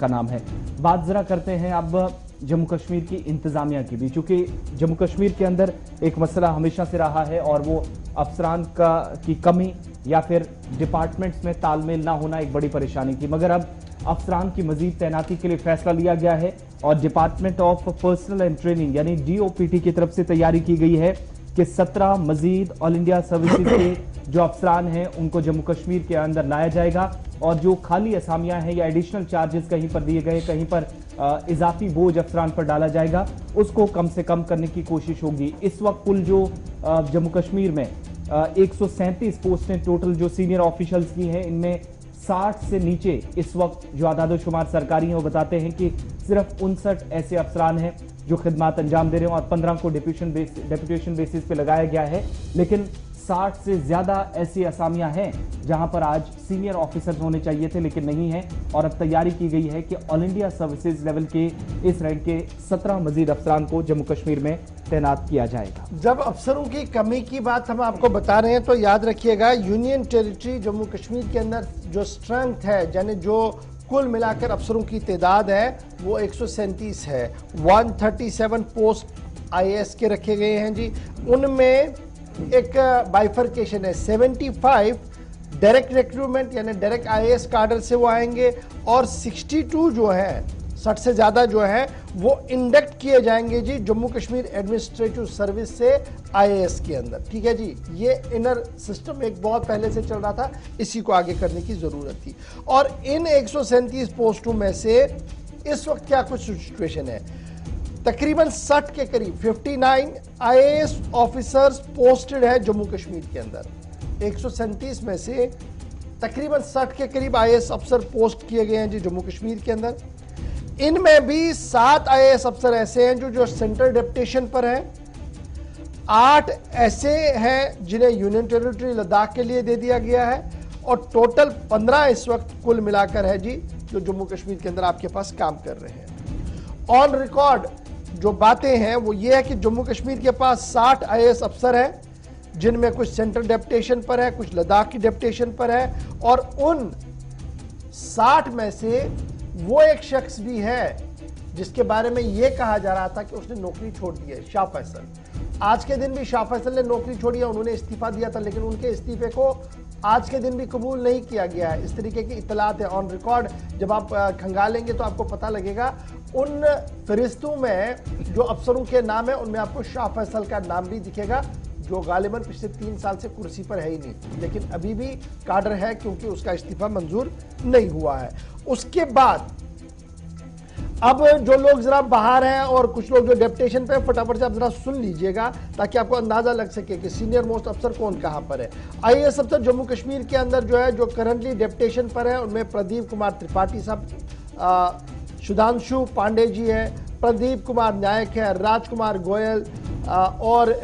उनका नाम है। बात जरा करते हैं अब जम्मू कश्मीर की इंतजामिया की भी, चूंकि जम्मू कश्मीर के अंदर एक मसला हमेशा से रहा है और वो अफसरान की कमी या फिर डिपार्टमेंट्स में तालमेल ना होना एक बड़ी परेशानी थी, मगर अब अफसरान की मजीद तैनाती के लिए फैसला लिया गया है और department of personal and training यानी DOPT की तरफ से तैयारी की गई है कि 17 मजीद ऑल इंडिया सर्विसेज के जो अफसरान हैं उनको जम्मू कश्मीर के अंदर लाया जाएगा और जो खाली असामियां हैं या एडिशनल चार्जेस कहीं पर दिए गए, कहीं पर इजाफी बोझ अफसरान पर डाला जाएगा, उसको कम से कम करने की कोशिश होगी। इस वक्त कुल जो जम्मू कश्मीर में 137 पोस्टें टोटल जो सीनियर ऑफिशियल्स की हैं, इनमें 60 से नीचे इस वक्त जो आदादोशुमार सरकारी हैं वो बताते हैं कि सिर्फ 59 ऐसे अफसरान हैं जो खिदमात अंजाम दे रहे हैं और 15 को डेपुटेशन बेसिस पे लगाया गया है, लेकिन 60 से ज्यादा ऐसी असामियां हैं जहां पर आज सीनियर ऑफिसर्स होने चाहिए थे लेकिन नहीं है और अब तैयारी की गई है कि ऑल इंडिया सर्विसेज लेवल के इस रैंक के 17 मजीद अफसरान को जम्मू कश्मीर में तैनात किया जाएगा। जब अफसरों की कमी की बात हम आपको बता रहे हैं तो याद रखिएगा यूनियन टेरिटरी जम्मू कश्मीर के अंदर जो स्ट्रेंथ है, यानी जो कुल मिलाकर अफसरों की तादाद है वो 137 है। 137 पोस्ट IAS के रखे गए हैं जी, उनमें एक बाइफर्केशन है। 75 डायरेक्ट रिक्रूटमेंट यानी डायरेक्ट IAS कार्डर से वो आएंगे और 62 जो है 60 से ज्यादा जो है वो इंडक्ट किए जाएंगे जी जम्मू कश्मीर एडमिनिस्ट्रेटिव सर्विस से IAS के अंदर। ठीक है जी, ये इनर सिस्टम एक बहुत पहले से चल रहा था, इसी को आगे करने की जरूरत थी। और इन 137 पोस्टों में से इस वक्त क्या कुछ सिचुएशन है, तकरीबन 60 के करीब 59 IAS ऑफिसर्स पोस्टेड है जम्मू कश्मीर के अंदर। 137 में से तकरीबन 60 के करीब IAS अफसर पोस्ट किए गए हैं जी जम्मू कश्मीर के अंदर। इनमें भी 7 IAS अफसर ऐसे हैं जो सेंट्रल डेपुटेशन पर हैं, 8 ऐसे हैं जिन्हें यूनियन टेरिटरी लद्दाख के लिए दे दिया गया है और टोटल 15 इस वक्त कुल मिलाकर है जी जो जम्मू कश्मीर के अंदर आपके पास काम कर रहे हैं। ऑन रिकॉर्ड जो बातें हैं वो ये है कि जम्मू कश्मीर के पास 60 IAS अफसर हैं जिनमें कुछ सेंट्रल डेपुटेशन पर है, कुछ लद्दाख की डेपुटेशन पर है और उन 60 में से वो एक शख्स भी है जिसके बारे में यह कहा जा रहा था कि उसने नौकरी छोड़ दी है, शाह फैसल। आज के दिन भी शाह फैसल ने नौकरी छोड़ी है, उन्होंने इस्तीफा दिया था लेकिन उनके इस्तीफे को आज के दिन भी कबूल नहीं किया गया है। इस तरीके की इतलात है ऑन रिकॉर्ड, जब आप खंगालेंगे तो आपको पता लगेगा। उन फरिश्तों में जो अफसरों के नाम है उनमें आपको शाह फैसल का नाम भी दिखेगा जो गालिबन पिछले 3 साल से कुर्सी पर है ही नहीं, लेकिन अभी भी काडर है क्योंकि उसका इस्तीफा मंजूर नहीं हुआ है। उसके बाद अब जो लोग जरा बाहर हैं और कुछ लोग जो डेपुटेशन पे, फटाफट से आप जरा सुन लीजिएगा ताकि आपको अंदाजा लग सके कि सीनियर मोस्ट अफसर कौन कहां पर है। IAS अफसर जम्मू कश्मीर के अंदर जो है जो करंटली डेपुटेशन पर है उनमें प्रदीप कुमार त्रिपाठी साहब, सुधांशु पांडे जी है, प्रदीप कुमार नायक है, राजकुमार गोयल और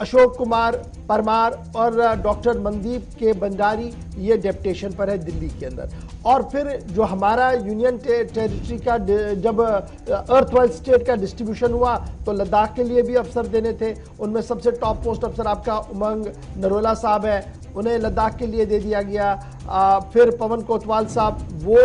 अशोक कुमार परमार और डॉक्टर मनदीप के भंडारी, ये डेपुटेशन पर है दिल्ली के अंदर। और फिर जो हमारा यूनियन टेरिटरी का जब अर्थ वाइज स्टेट का डिस्ट्रीब्यूशन हुआ तो लद्दाख के लिए भी अफसर देने थे, उनमें सबसे टॉप पोस्ट अफसर आपका उमंग नरोला साहब है, उन्हें लद्दाख के लिए दे दिया गया। फिर पवन कोतवाल साहब वो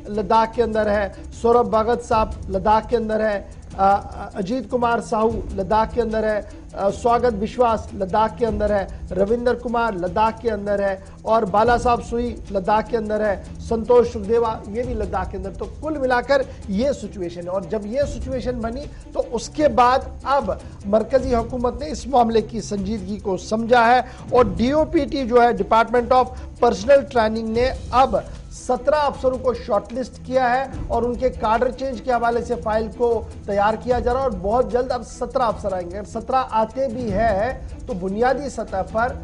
लद्दाख के अंदर है, सौरभ भगत साहब लद्दाख के अंदर है, अजीत कुमार साहू लद्दाख के अंदर है, स्वागत विश्वास लद्दाख के अंदर है, रविंदर कुमार लद्दाख के अंदर है और बाला साहब सुई लद्दाख के अंदर है, संतोष सुखदेवा ये भी लद्दाख के अंदर। तो कुल मिलाकर ये सिचुएशन है और जब ये सिचुएशन बनी तो उसके बाद अब मरकजी हुकूमत ने इस मामले की संजीदगी को समझा है और DOPT जो है डिपार्टमेंट ऑफ पर्सनल ट्रेनिंग ने अब 17 अफसरों को शॉर्टलिस्ट किया है और उनके कार्डर चेंज के हवाले से फाइल को तैयार किया जा रहा है और बहुत जल्द अब 17 अफसर आएंगे। अगर 17 आते भी है तो बुनियादी सतह पर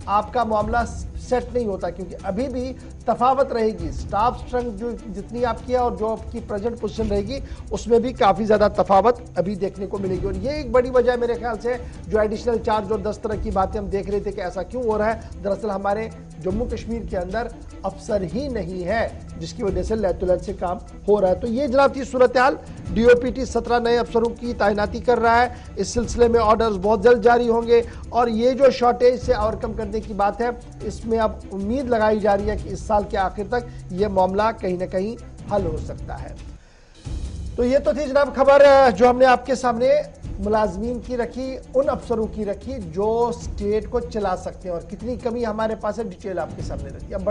आपका मामला सेट नहीं होता क्योंकि अभी भी तफावत रहेगी। स्टाफ स्ट्रेंथ जो जितनी आपकी है और जो आपकी प्रेजेंट पोजीशन रहेगी उसमें भी काफी ज्यादा तफावत अभी देखने को मिलेगी और ये एक बड़ी वजह है मेरे ख्याल से जो एडिशनल चार्ज और 10 तरह की बातें हम देख रहे थे कि ऐसा क्यों हो रहा है। दरअसल हमारे जम्मू कश्मीर के अंदर अफसर ही नहीं है जिसकी वजह से लैतुलैत से काम हो रहा है। तो ये जनाब थी सूरत हाल। DOPT 17 नए अफसरों की तैनाती कर रहा है, इस सिलसिले में ऑर्डर्स बहुत जल्द जारी होंगे और ये जो शॉर्टेज से ओवरकम करने की बात है इसमें अब उम्मीद लगाई जा रही है कि इस साल के आखिर तक ये मामला कहीं ना कहीं हल हो सकता है। तो ये तो थी जनाब खबर जो हमने आपके सामने मुलाजमीन की रखी, उन अफसरों की रखी जो स्टेट को चला सकते हैं, और कितनी कमी हमारे पास है डिटेल आपके सामने रखी। अब